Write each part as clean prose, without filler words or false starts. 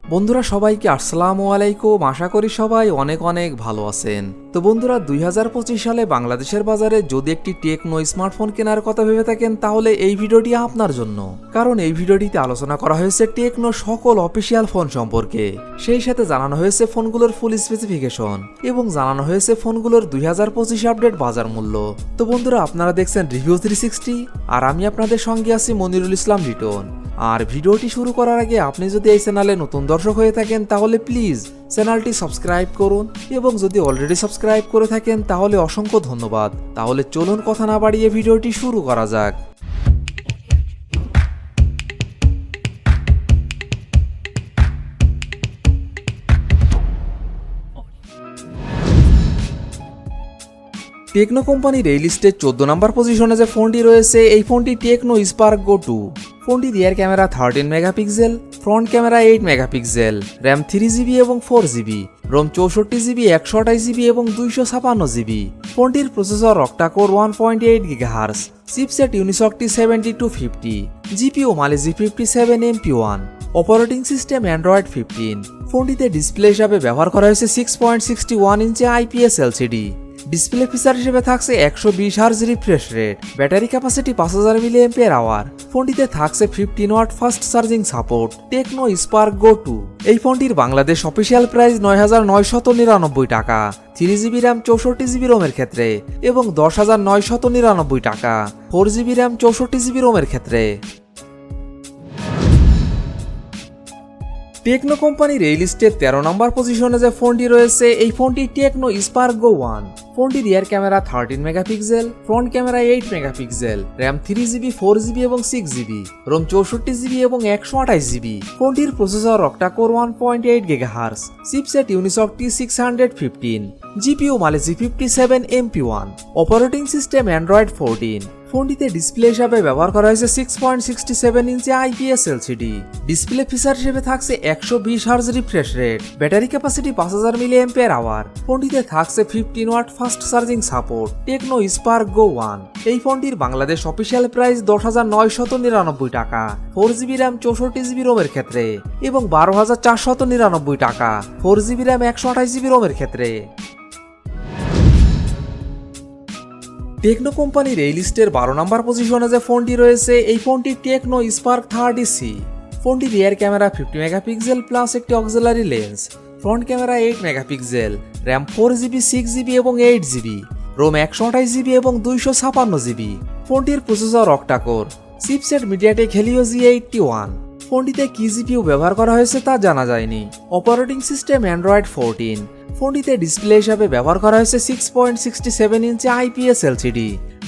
বন্ধুরা সবাইকে আসসালামু আলাইকুম। আশা করি সবাই অনেক অনেক ভালো আছেন। তো বন্ধুরা 2025 সালে বাংলাদেশের বাজারে যদি একটি টেকনো স্মার্টফোন কেনার কথা ভেবে থাকেন তাহলে এই ভিডিওটি আপনার জন্য। কারণ এই ভিডিওটিতে আলোচনা করা হয়েছে টেকনো সকল অফিসিয়াল ফোন সম্পর্কে, সেই সাথে জানানো হয়েছে ফোনগুলোর ফুল স্পেসিফিকেশন এবং জানানো হয়েছে ফোনগুলোর 2025 আপডেট বাজার মূল্য। তো বন্ধুরা আপনারা দেখছেন রিভিউ 360 আর আমি আপনাদের সঙ্গে আছি মনিরুল ইসলাম লিটন। আর ভিডিওটি শুরু করার আগে আপনি যদি এই চ্যানেলে নতুন দর্শক হয়ে থাকেন তাহলে প্লিজ চ্যানেলটি সাবস্ক্রাইব করুন এবং যদি অলরেডি সাবস্ক্রাইব করে থাকেন তাহলে অসংখ্য ধন্যবাদ। তাহলে চলুন কথা না বাড়িয়ে ভিডিওটি শুরু করা যাক। টেকনো কোম্পানির এই লিস্টে 14 নম্বর পজিশনে যে ফোনটি রয়েছে এই ফোনটি টেকনো স্পার্ক গো 2। ফোনটি rear camera 13 megapixel, front camera 8 megapixel, RAM 3GB এবং 4GB, রোম 64GB, 128GB এবং 256GB। ফোনটির processor octa core 1.8 GHz, chipset Unisoc T7250, GPU Mali G57 MP1, operating system Android 15। ফোনটিতে ডিসপ্লে হিসাবে ব্যবহার করা হয়েছে 6.61 inch IPS LCD। Display feature হিসেবে থাকছে 120 hertz refresh rate, battery capacity 5000 mAh। ফোনটিতে থাকছে 15 watt fast charging support. Tecno Spark গো 2 এই ফোনটির বাংলাদেশ অফিসিয়াল প্রাইস 9999 টাকা 3GB র্যাম 64GB রোমের ক্ষেত্রে এবং 10999 টাকা 4GB র্যাম 64GB রোমের ক্ষেত্রে। টেকনো কোম্পানির এই লিস্টে 13 নম্বর পজিশনে যে ফোনটি রয়েছে এই ফোনটি টেকনো স্পার্ক গো 1। ফোনটি rear camera 13 megapixel, front camera 8 megapixel, RAM 3GB, 4GB এবং 6GB, রোম 64GB এবং 128GB। ফোনটির processor octa core 1.8 GHz, chipset Unisoc T615, GPU Mali G57 MP1, operating system Android 14। ফোনটিতে ডিসপ্লে হিসাবে ব্যবহার করা হয়েছে 6.67 inch IPS LCD। Display feature হিসেবে থাকছে 120 hertz refresh rate, battery capacity 5000 mAh। ফোনটিতে থাকছে 15 watt fast charging support. Tecno Spark গো 1 এই ফোনটির বাংলাদেশ অফিসিয়াল প্রাইস 10999 টাকা 4GB র্যাম 64GB রোমের ক্ষেত্রে এবং 12499 টাকা 4GB র্যাম 128GB রোমের ক্ষেত্রে। টেকনো কোম্পানির এই লিস্টের 12 নম্বর পজিশনে যে ফোনটি রয়েছে এই ফোনটি টেকনো স্পার্ক 30C। ফোনটি রিয়ার ক্যামেরা 50 মেগাপিক্সেল প্লাস একটি auxiliary lens, front camera 8 megapixel, RAM 4GB, 6GB এবং 8GB, রোম 128GB এবং 256GB। ফোনটির processor octa-core, chipset MediaTek Helio G81। ফোনটিতে কি জিপিইউ ব্যবহার করা হয়েছে তা জানা যায়নি। Operating system Android 14। ফোনটিতে ডিসপ্লে হিসাবে ব্যবহার করা হয়েছে 6.67 inch IPS LCD।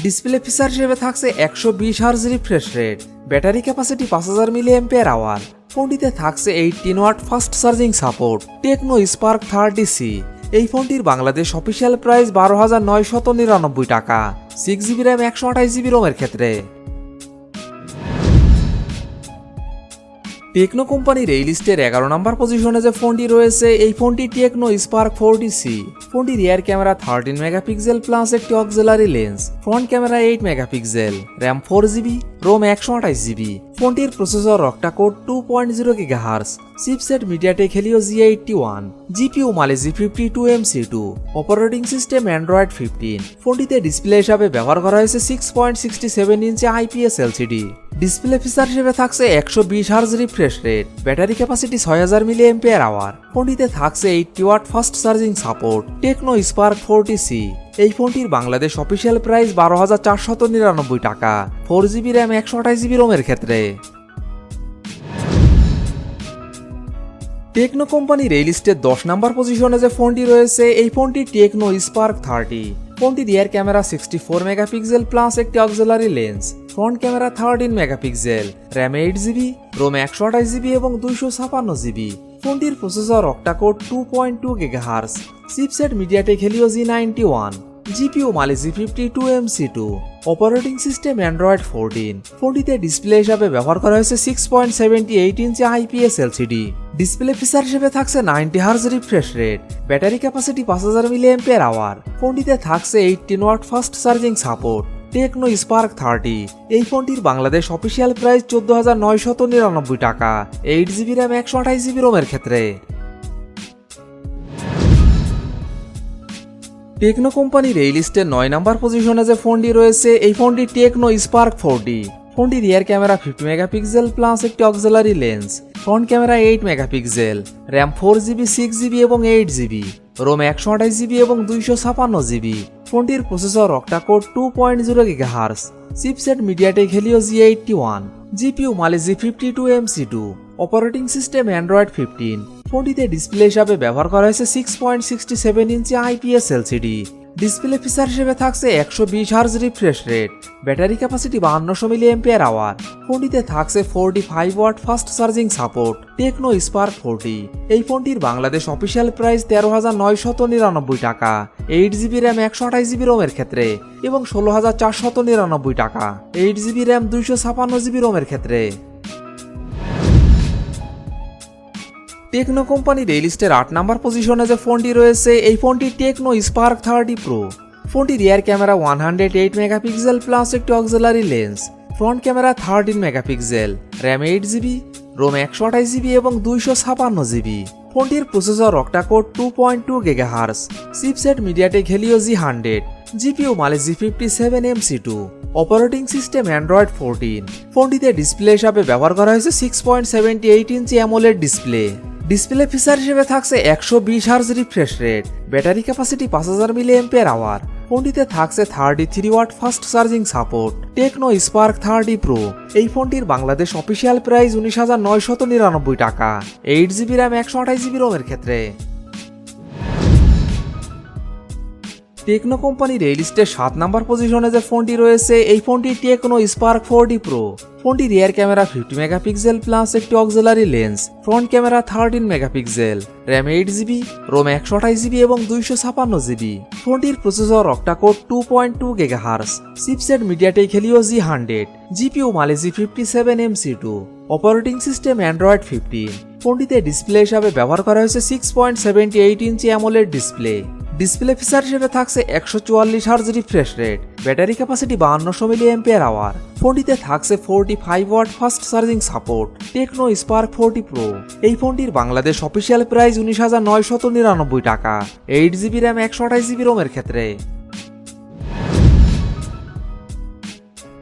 Display feature হিসেবে থাকছে 120 hertz refresh rate, battery capacity 5000 mAh। ফোনটিতে থাকছে 18 watt fast charging support. Tecno Spark 30C এই ফোনটির বাংলাদেশ অফিসিয়াল প্রাইস 12999 টাকা 6GB র্যাম 128GB রোমের ক্ষেত্রে। টেকনো কোম্পানির এই লিস্টের 11 নম্বর পজিশনে যে ফোনটি রয়েছে এই ফোনটি টেকনো স্পার্ক 40C। ফোনটি রিয়ার ক্যামেরা 13 মেগাপিক্সেল প্লাস একটি auxiliary lens, front camera 8 megapixel, RAM 4GB, ROM 128GB। ফোনটির processor octa core 2.0 GHz, chipset MediaTek Helio G81, GPU Mali G52MC2, operating system Android 15। ফোনটিতে ডিসপ্লে হিসাবে ব্যবহার করা হয়েছে 6.67 inch IPS LCD। Display feature হিসেবে থাকছে 120 hertz refresh rate, battery capacity 6000 mAh। ফোনটিতে থাকছে 80 watt fast charging support. Tecno Spark 40C এই ফোনটির বাংলাদেশ অফিসিয়াল প্রাইস 12499 টাকা 4GB র্যাম 128GB রোমের ক্ষেত্রে। টেকনো কোম্পানির এই লিস্টের 10 নম্বর পজিশনে যে ফোনটি রয়েছে এই ফোনটি টেকনো স্পার্ক 30। ফোনটি রিয়ার ক্যামেরা 64 মেগাপিক্সেল প্লাস একটি auxiliary lens, front camera 13 megapixel, RAM 8GB, ROM 128GB এবং 256GB। ফোনটির processor octa core 2.2 GHz, chipset MediaTek Helio G91, GPU Mali G52MC2, operating system Android 14। ফোনটিতে ডিসপ্লে হিসাবে ব্যবহার করা হয়েছে 6.78 inch IPS LCD। Display feature হিসেবে থাকছে 90 hertz refresh rate, battery capacity 5000 mAh। ফোনটিতে থাকছে 18 watt fast charging support. Tecno Spark 30। এই ফোনটির বাংলাদেশ অফিসিয়াল প্রাইস 14,999 টাকা। 8GB র্যাম 128GB রোমের ক্ষেত্রে। টেকনো কোম্পানির এই লিস্টের 9 নম্বর পজিশনে যে ফোনটি রয়েছে এই ফোনটি টেকনো স্পার্ক 40। ফোনটি রিয়ার ক্যামেরা 50 মেগাপিক্সেল প্লাস একটি auxiliary lens, front camera 8 megapixel, RAM 4GB, 6GB এবং 8GB, রোম 128GB এবং 256GB। ফোনটির processor octa core 2.0 GHz, chipset MediaTek Helio G81, GPU Mali G52 MC2, operating system Android 15। ফোনটিতে display হিসাবে ব্যবহার করা হয়েছে 6.67 inch IPS LCD। Display feature হিসেবে থাকছে 120 hertz refresh rate, battery capacity 5200 mAh। ফোনটিতে থাকছে 45 watt fast charging support. Tecno Spark 40। এই ফোনটির বাংলাদেশ অফিসিয়াল প্রাইস 13,999 টাকা। 8GB র্যাম 128GB রোমের ক্ষেত্রে এবং 16,499 টাকা। 8GB র্যাম 256GB রোমের ক্ষেত্রে। টেকনো কোম্পানির এই লিস্টের 8 নম্বর পজিশনে যে ফোনটি রয়েছে এই ফোনটি টেকনো স্পার্ক 30 প্রো। ফোনটি রিয়ার ক্যামেরা 108 মেগাপিক্সেল প্লাস একটি auxiliary lens, front camera 13 megapixel, RAM 8GB, ROM 128GB এবং 256GB। ফোনটির processor octa core 2.2 GHz, chipset MediaTek Helio G100, GPU Mali G57 MC2, operating system Android 14। ফোনটিতে display হিসাবে ব্যবহার করা হয়েছে 6.78 inch AMOLED display. Display feature হিসেবে থাকছে 120 hertz refresh rate, battery capacity 5000 mAh। ফোনটিতে থাকছে 33 watt fast charging support. Tecno Spark 30 pro. এই ফোনটির বাংলাদেশ অফিসিয়াল প্রাইস 19,999 টাকা। 8GB র্যাম 128GB রোমের ক্ষেত্রে। টেকনো কোম্পানির এই লিস্টের 7 নম্বর পজিশনে যে ফোনটি রয়েছে এই ফোনটি টেকনো স্পার্ক 40 প্রো। ফোনটি রিয়ার ক্যামেরা 50 মেগাপিক্সেল প্লাস একটি auxiliary lens, front camera 13 megapixel, RAM 8GB, ROM 128GB এবং 256GB। ফোনটির processor octa core 2.2 GHz, chipset MediaTek Helio G100, GPU Mali G57 MC2, operating system Android 15। ফোনটিতে display হিসাবে ব্যবহার করা হয়েছে 6.78 inch AMOLED display. Display feature হিসেবে থাকছে 144 hertz refresh rate, battery capacity 5200 mAh। ফোনটিতে থাকছে 45 watt fast charging support. Tecno Spark 40 pro. এই ফোনটির বাংলাদেশ অফিসিয়াল প্রাইস 19,999 টাকা। 8GB র্যাম 128GB রোমের ক্ষেত্রে।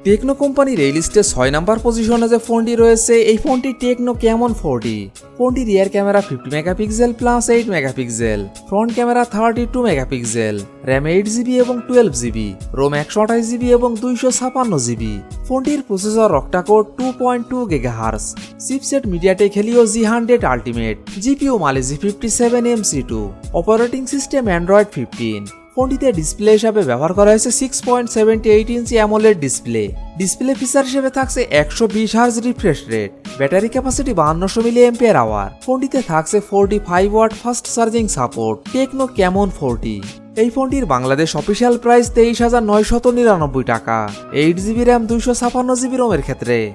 টেকনো কোম্পানির এই লিস্টে 6 নম্বর পজিশনে যে ফোনটি রয়েছে এই ফোনটি টেকনো ক্যামন 40। ফোনটি rear camera 50 megapixel plus 8 megapixel, front camera 32 megapixel, RAM 8GB এবং 12GB, রোম 128GB এবং 256GB। ফোনটির processor octa core 2.2 GHz, chipset MediaTek Helio G100 Ultimate, GPU Mali G57 MC2, operating system Android 15। ফোনটিতে display হিসাবে ব্যবহার করা হয়েছে 6.78 inch AMOLED display. Display feature হিসেবে থাকছে 120 hertz refresh rate, battery capacity 5200 mAh। ফোনটিতে থাকছে 45 watt fast charging support. Tecno Camon 40। এই ফোনটির বাংলাদেশ অফিসিয়াল প্রাইস 23,999 টাকা। 8GB র্যাম 256GB রোমের ক্ষেত্রে।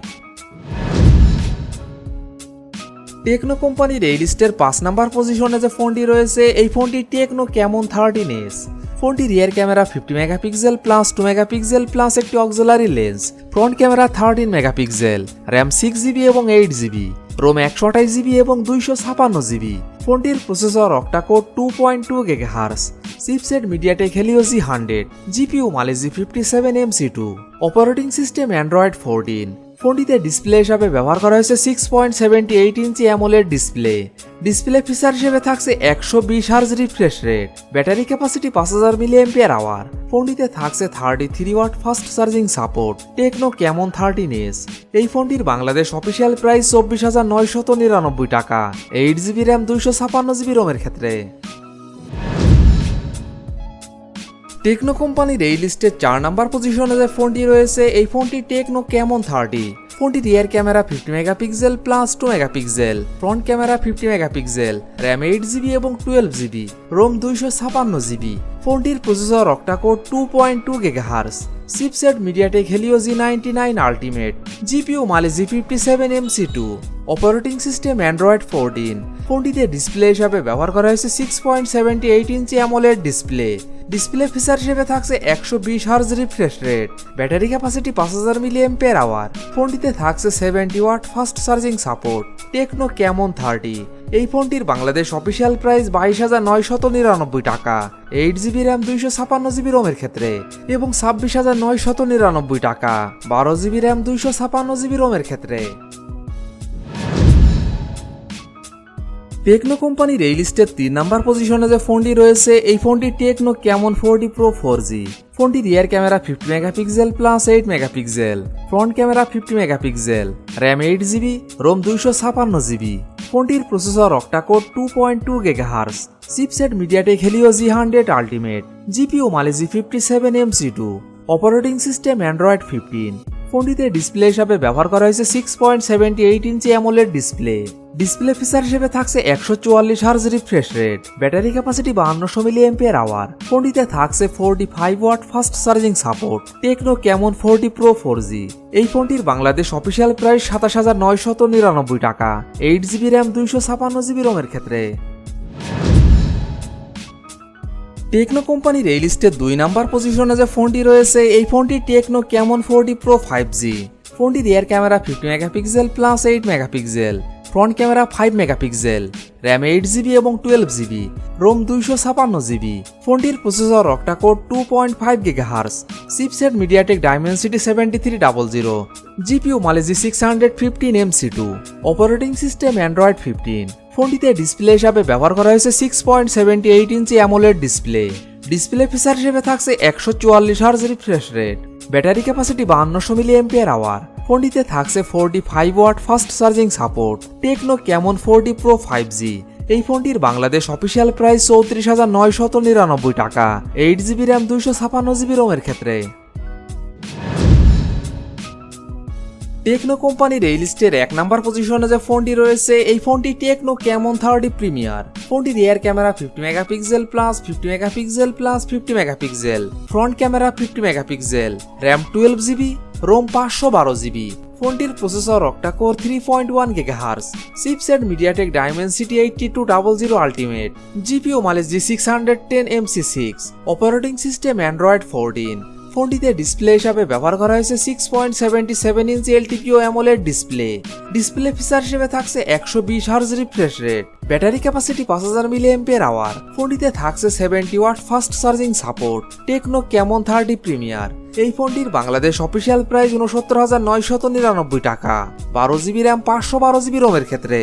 টেকনো কোম্পানির এই লিস্টের 5 নম্বর পজিশনে যে ফোনটি রয়েছে এই ফোনটি টেকনো ক্যামন 13S। ফোনটি rear camera 50 megapixel plus 2 megapixel plus একটি auxiliary lens, front camera 13 megapixel, RAM 6GB এবং 8GB, রোম 128GB এবং 256GB। ফোনটির processor octa core 2.2 GHz, chipset MediaTek Helio G100, GPU Mali G57 MC2, operating system Android 14। ফোনটিতে display হিসাবে ব্যবহার করা হয়েছে 6.78 inch AMOLED display. Display feature হিসেবে থাকছে 120 hertz refresh rate, battery capacity 5000 mAh। ফোনটিতে থাকছে 33 watt fast charging support. Tecno Camon 13S। এই ফোনটির বাংলাদেশ অফিসিয়াল প্রাইস 24,999 টাকা। 8GB র্যাম 256GB রোমের ক্ষেত্রে। টেকনো কোম্পানির এই লিস্টে 4 নম্বর পজিশনে যে ফোনটি রয়েছে এই ফোনটি টেকনো ক্যামন 30। ফোনটি rear camera 50 megapixel plus 2 megapixel, front camera 50 megapixel, RAM 8GB এবং 12GB, রোম 256GB। ফোনটির processor octa core 2.2 GHz, chipset MediaTek Helio G99 Ultimate, GPU Mali G57MC2, operating system Android 14। ফোনটিতে ডিসপ্লে হিসাবে ব্যবহার করা হয়েছে 6.78 inch AMOLED display. Display feature হিসেবে থাকছে 120 hertz refresh rate, battery capacity 5000 mAh। ফোনটিতে থাকছে 70 watt fast charging support. Tecno Camon 30। এই ফোনটির বাংলাদেশ অফিসিয়াল প্রাইস 22,999 টাকা, 8GB র্যাম 256GB রোমের ক্ষেত্রে, এবং 26,999 টাকা, 12GB র্যাম 256GB রোমের ক্ষেত্রে। টেকনো কোম্পানির এই লিস্টের 3 নাম্বার পজিশনে যে ফোনটি রয়েছে এই ফোনটি টেকনো ক্যামন 40 প্রো 4G। ফোনটি rear camera 50 megapixel plus 8 megapixel, front camera 50 megapixel, RAM 8GB, ROM 256GB। ফোনটির processor octa core 2.2 GHz, chipset MediaTek Helio G100 Ultimate, GPU Mali G57MC2, operating system Android 15। ফোনটিতে display হিসাবে ব্যবহার করা হয়েছে 6.78 inch AMOLED display. Display feature হিসেবে থাকছে 144 hertz refresh rate, battery capacity 5200 mAh। ফোনটিতে থাকছে 45 watt fast charging support. Tecno Camon 40 Pro 4G। এই ফোনটির বাংলাদেশ অফিসিয়াল প্রাইস 27,999 টাকা, 8GB র্যাম 256GB রোমের ক্ষেত্রে। টেকনো কোম্পানির এই লিস্টের 2 নাম্বার পজিশনে যে ফোনটি রয়েছে এই ফোনটি টেকনো ক্যামন 40 প্রো 5G। ফোনটি rear camera 50 megapixel plus 8 megapixel, front camera 5 megapixel, RAM 8GB এবং 12GB, রোম 256GB। ফোনটির processor octa core 2.5 GHz, chipset MediaTek Dimensity 7300, GPU Mali G615MC2, operating system Android 15। ফোনটিতে ডিসপ্লে হিসাবে ব্যবহার করা হয়েছে 6.78 inch AMOLED display. Display feature হিসেবে থাকছে 144 hertz refresh rate, battery capacity 5200 mAh। ফোনটিতে থাকছে 45 watt fast charging support. Tecno Camon 40 Pro 5G। এই ফোনটির বাংলাদেশ অফিসিয়াল প্রাইস 34,999 টাকা, 8GB র্যাম 256GB রোমের ক্ষেত্রে। টেকনো কোম্পানির এই লিস্টের 1 নাম্বার পজিশনে যে ফোনটি রয়েছে এই ফোনটি টেকনো ক্যামন 30 প্রিমিয়ার। ফোনটি rear camera 50 megapixel plus 50 megapixel plus 50 megapixel, front camera 50 megapixel, RAM 12GB, ROM 512GB। ফোনটির processor octa core 3.1 GHz, chipset MediaTek Dimensity 8200 Ultimate, GPU Mali G610MC6, operating system Android 14। ফোনটিতে display হিসাবে ব্যবহার করা হয়েছে 6.77 inch LTPO AMOLED display. Display feature হিসেবে থাকছে 120 hertz refresh rate, battery capacity 5000 mAh। ফোনটিতে থাকছে 70 watt fast charging support. Tecno Camon 30 premier. এই ফোনটির বাংলাদেশ অফিসিয়াল প্রাইস 69,999 টাকা, 12GB র্যাম 512GB রোমের ক্ষেত্রে।